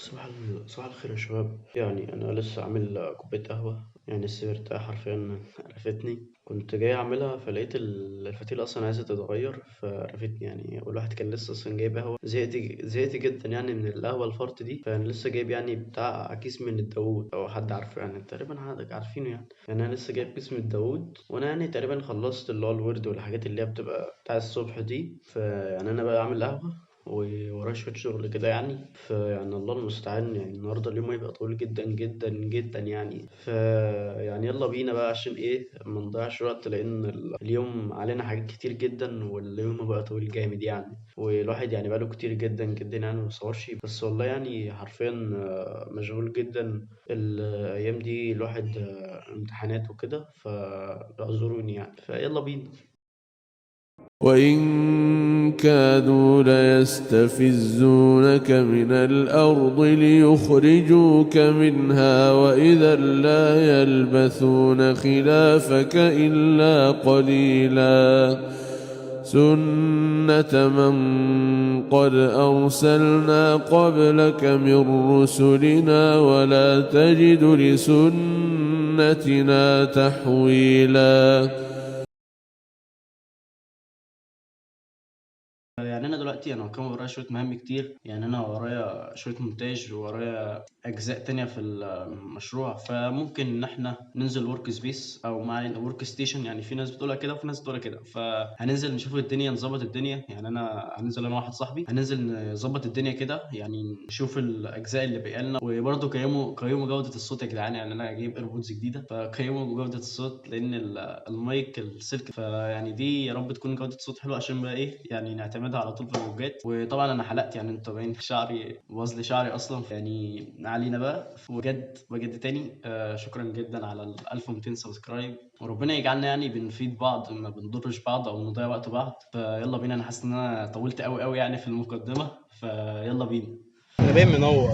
صباح الخير يا شباب. يعني انا لسه عامل كوبايه قهوه، يعني السيرتها حرفيا قرفتني. كنت جاي اعملها فلقيت الفتيله اصلا عايزه تتغير فقرفتني. يعني والواحد كان لسه اصلا جايب قهوه، زهقت جدا يعني من القهوه الفرط دي. فانا لسه جايب يعني بتاع كيس من الداوود، او حد عارفه يعني، تقريبا حد عارفينه يعني انا لسه جايب كيس من الداوود، وانا يعني تقريبا خلصت اللي هو الورد والحاجات اللي هي بتبقى بتاع الصبح دي. فيعني انا بقى اعمل قهوه وورايا شوية شغل كده يعني. فيعني الله المستعان، يعني النهاردة اليوم هيبقى طويل جدا جدا جدا يعني. يعني يلا بينا بقى، عشان ايه ما نضيعش وقت، لأن اليوم علينا حاجات كتير جدا، واليوم بقى طويل جامد يعني. والواحد يعني بقاله كتير جدا جدا يعني مصورش، بس والله يعني حرفيا مشغول جدا الأيام دي. الواحد امتحانات وكده، فاعذروني يعني، فيلا بينا. وإن كادوا ليستفزونك من الأرض ليخرجوك منها وإذا لا يلبثون خلافك إلا قليلا سنة من قد أرسلنا قبلك من رسلنا ولا تجد لسنتنا تحويلا. يعني انا دلوقتي كمان ورايا شويه مهام كتير. يعني انا ورايا شويه مونتاج، وورايا اجزاء تانية في المشروع. فممكن ان احنا ننزل ورك سبيس او مع ورك ستيشن، يعني في ناس بتقولها كده وفي ناس بتقولها كده. فهننزل نشوف الدنيا، نظبط الدنيا. يعني انا هننزل انا واحد صاحبي، هننزل نظبط الدنيا كده، يعني نشوف الاجزاء اللي باقيه لنا. وبرده قيموا جوده الصوت يا جدعان. يعني انا جايب ايربودز جديده، فقيموا جوده الصوت، لان المايك السلك. فيعني دي يا رب تكون جودة الصوت حلوة، عشان بقى ايه يعني نعتمدها على طول في الفلوجات. وطبعا انا حلقت، يعني انتوا باين شعري باظ لي شعري اصلا. يعني ما علينا بقى. بجد تاني شكرا جدا على ال 1200 سبسكرايب، وربنا يجعلنا يعني بنفيد بعض، ما بنضرش بعض او نضيع وقت بعض. فيلا بينا. انا حاسس ان انا طولت قوي قوي يعني في المقدمة، فيلا بينا. انا باين منور.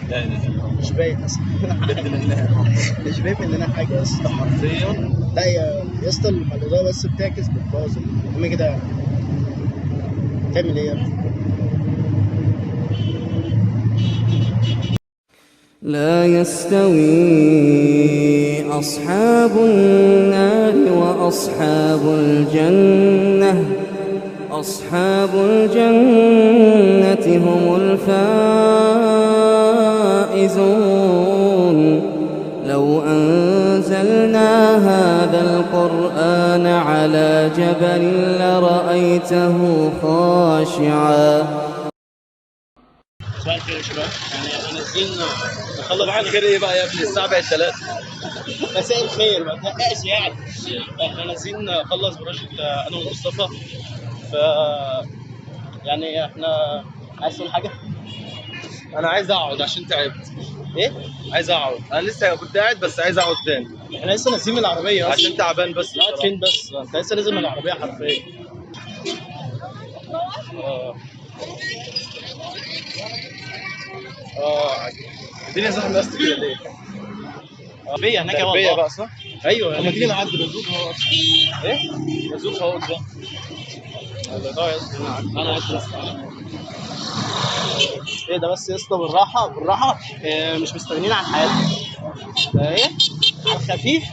لا اله الا الله، مش باين اصلا. مش باين مننا حاجه يا اسطى حرفيا. لا يا اسطى، الاضاءه بس بتعكس بتبوظ. المهم كده، تعمل ايه يا ابني؟ لا يستوي أصحاب النار وأصحاب الجنة. أصحاب الجنة هم الفائزون. لو أنزلنا هذا القرآن على جبل لرأيته خاشعا. مساء الخير يا شباب. يعني احنا نازلين نخلص. صباح الخير ايه بقى يا ابني؟ الساعة بقت 3. مساء الخير، ما تنقاش يعني. احنا نازلين نخلص بروجكت انا ومصطفى. ف يعني احنا عايز تقول حاجة؟ انا عايز اقعد عشان تعبت. ايه؟ عايز اقعد. انا لسه كنت قاعد بس عايز اقعد تاني. احنا لسه نازلين من العربية اصلا عشان تعبان بس. قاعد فين بس؟ انت لسه نازل من العربية حرفيا. اه عجيب. الدنيا زحمة بس كده ليه؟ تربية هناك. تربية بقى صح؟ ايوه. لما تيجي نعدي بازوك اهو اصلا. ايه؟ بازوك اهو قدام. اه يا اسطى انا عارف. ايه ده بس يا اسطى؟ بالراحة بالراحة. مش مستغنيين عن حياتنا. ايه؟ على الخفيف.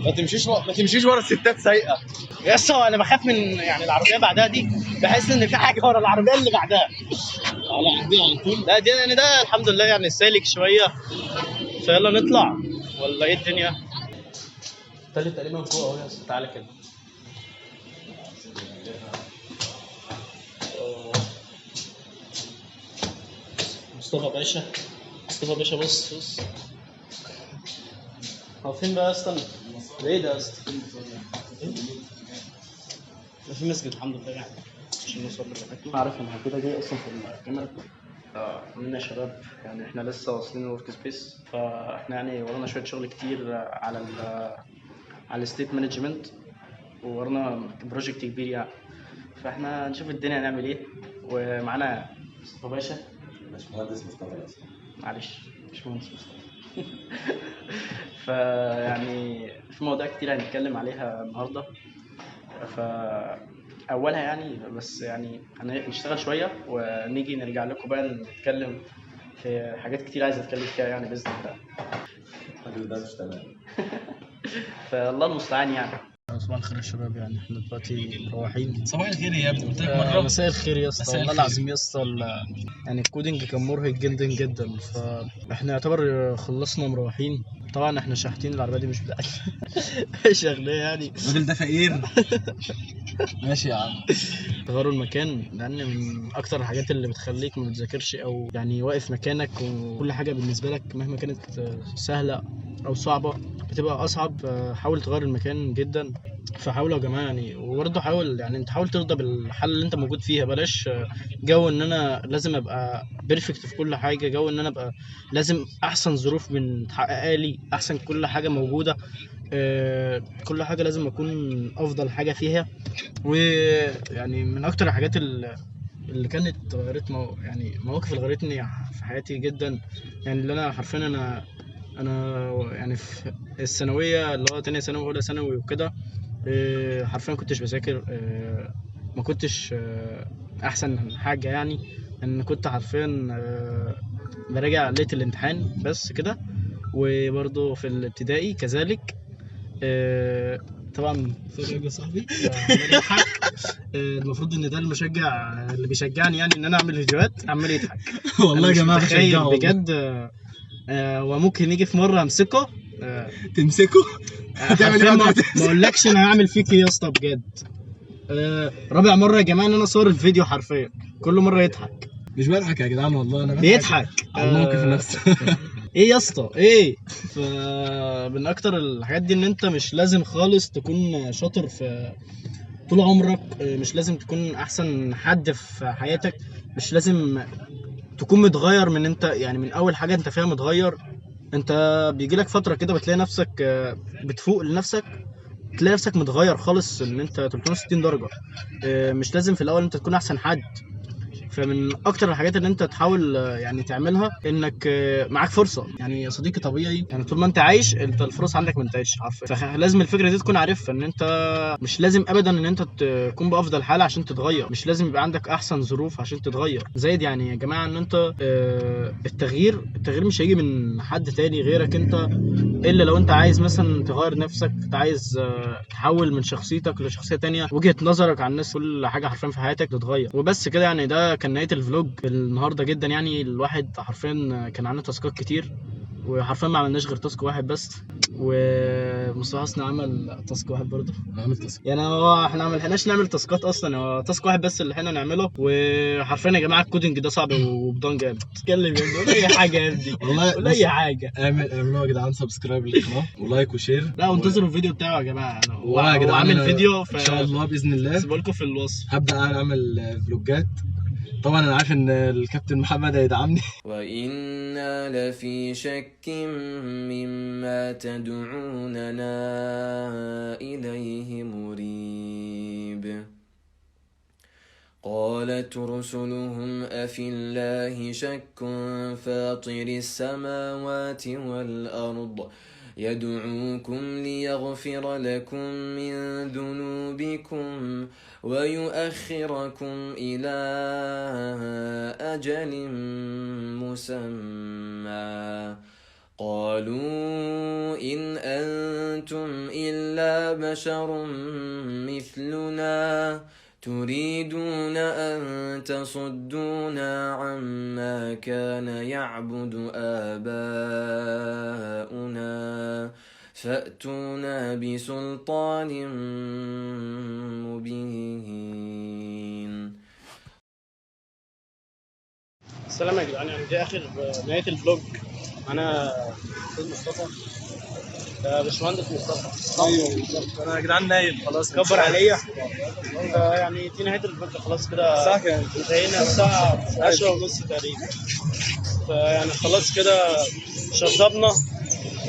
ما تمشيش ورا الستات سايقة يا اسطى. انا بخاف من يعني العربية بعدها دي، بحس ان في حاجة ورا العربية اللي بعدها. على عندي على طول. لا دي يعني ده الحمد لله يعني سالك شوية. فيلا نطلع ولا ايه الدنيا؟ التالت تقريبا فوق اهو يا اسطى. تعالى كده. مصطفى باشا. مصطفى باشا، بص. هو فين بقى؟ استنى. ده ايه ده يا اسطى؟ ده في مسجد الحمد لله يعني، عشان نوصل للأماكن. عارف انا كده جاي اصلا في الكاميرا. عاملين يا شباب، يعني احنا لسه واصلين الورك سبيس. فاحنا يعني ورانا شويه شغل كتير على الستيت مانجمنت، وورانا بروجكت كبير يعني. فاحنا نشوف الدنيا هنعمل ايه. ومعانا مصطفى باشا. باشمهندس مصطفى ياسر. معلش، مش مهندس مصطفى. فيعني في مواضيع كتير هنتكلم عليها النهارده. فأولها يعني بس يعني هنشتغل شوية ونيجي نرجع لكم بقى نتكلم في حاجات كتير عايز اتكلم فيها يعني بإذن الله. الراجل ده مش تمام. فالله المستعان يعني. صباح الخير يا شباب، يعني احنا دلوقتي مروحين. صباح الخير يا ابني، قلت لك مره. مساء الخير يا اسطى، مساء والله الخير. العظيم يا اسطى يعني الكودينج كان مرهق جدا جدا، فاحنا يعتبر خلصنا مروحين. طبعا احنا شاحتين، العربيه دي مش بتاعتنا شغلاه يعني. الراجل ده فقير. ماشي يا عم. تغيروا المكان لان من اكتر الحاجات اللي بتخليك ما بتذاكرش او يعني واقف مكانك، وكل حاجه بالنسبه لك مهما كانت سهله او صعبه بتبقى اصعب. حاول تغير المكان جدا. فحاولوا يا جماعه يعني، وبرضه حاول يعني انت حاول ترضى بالحل اللي انت موجود فيها. بلاش جو ان انا لازم ابقى بيرفكت في كل حاجه، جو ان انا ابقى لازم احسن ظروف من تحققها لي، احسن كل حاجه موجوده. كل حاجه لازم اكون افضل حاجه فيها. ويعني من اكتر الحاجات اللي كانت غيرت يعني مواقف اللي غيرتني في حياتي جدا، يعني اللي انا حرفيا انا يعني في الثانويه اللي هو تانية ثانوي واولى ثانوي وكده، حرفيا كنتش بذاكر. ما كنتش احسن حاجه يعني، ان كنت حرفيا براجع ليله الامتحان بس كده. وبرضه في الابتدائي كذلك. طبعا في راجل صاحبي بيضحك. المفروض ان ده المشجع اللي بيشجعني يعني ان انا اعمل فيديوهات عمال يضحك. والله يا جماعه بشجعه بجد. وممكن يجي في مره امسكه تمسكه تعمل ايه؟ ما اقولكش انا هعمل فيك ايه يا اسطى بجد. رابع مره يا جماعه ان انا صور الفيديو، حرفيا كل مره يضحك. مش بضحك يا جدعان والله، انا بيضحك على الموقف نفسه. ايه يا اسطى ايه. فمن اكتر الحاجات دي ان انت مش لازم خالص تكون شاطر في طول عمرك، مش لازم تكون احسن حد في حياتك، مش لازم تكون متغير من انت يعني من اول حاجه انت فيها متغير. انت بيجيلك فتره كده بتلاقي نفسك بتفوق لنفسك، تلاقي نفسك متغير خالص ان انت 360 درجه. مش لازم في الاول انت تكون احسن حد. فمن اكتر الحاجات اللي انت تحاول يعني تعملها انك معاك فرصه. يعني يا صديقي طبيعي يعني طول ما انت عايش انت الفرص عندك ما انتهتش حرفيا. فلازم الفكره دي تكون عارفها، ان انت مش لازم ابدا ان انت تكون بافضل حال عشان تتغير، مش لازم يبقى عندك احسن ظروف عشان تتغير. زائد يعني يا جماعه ان انت التغيير مش هيجي من حد تاني غيرك انت، الا لو انت عايز مثلا تغير نفسك، انت عايز تحول من شخصيتك لشخصيه تانية، وجهه نظرك عن الناس، كل حاجه حرفيا في حياتك تتغير. وبس كده يعني. ده كان نهايه الفلوج النهارده جدا. يعني الواحد حرفيا كان عنده تاسكات كتير، وحرفيا ما عملناش غير تاسك واحد بس، ومصطفى حسني عمل تاسك واحد برضه. عمل تاسك يعني احنا ما لحقناش نعمل تاسكات اصلا، هو تاسك واحد بس اللي احنا نعمله. وحرفيا يا جماعه الكودنج ده صعب وبضان جامد. اتكلم يا ابني، قول اي حاجه يا ابني، والله. قول اي حاجه. اعملوا يا جدعان سبسكرايب للقناه ولايك وشير. لا وانتظروا الفيديو بتاعه يا جماعه. والله يا جدعان عامل فيديو ان شاء الله باذن الله هسيبه لكم في الوصف. هبدا اعمل فلوجات. طبعا انا عارف ان الكابتن محمد هيدعمني. وإنا لفي شك مما تدعوننا إليه مريب. قالت رسلهم أفي الله شك فاطر السماوات والأرض يدعوكم ليغفر لكم من ذنوبكم ويؤخركم إلى أجل مسمى. قالوا إن أنتم إلا بشر مثلنا تريدون أن تصدونا عما كان يعبد آباؤنا فأتونا بسلطان مبين. السلام يا جدعان. يعني دي اخر نهايه الفلوج. انا استاذ مصطفى، ده باشمهندس مصطفى. ايوه بالظبط. انا يا جدعان نايم خلاص، كبر عليا. يعني دي نهايه الفلوج خلاص كده. الساعه كام؟ انتهينا الساعه 10:30 تقريبا. فيعني خلاص كده شطبنا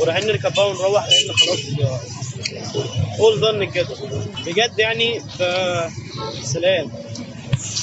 ورايحين نركب بقى ونروح، لان خلاص all done كده بجد يعني. سلام.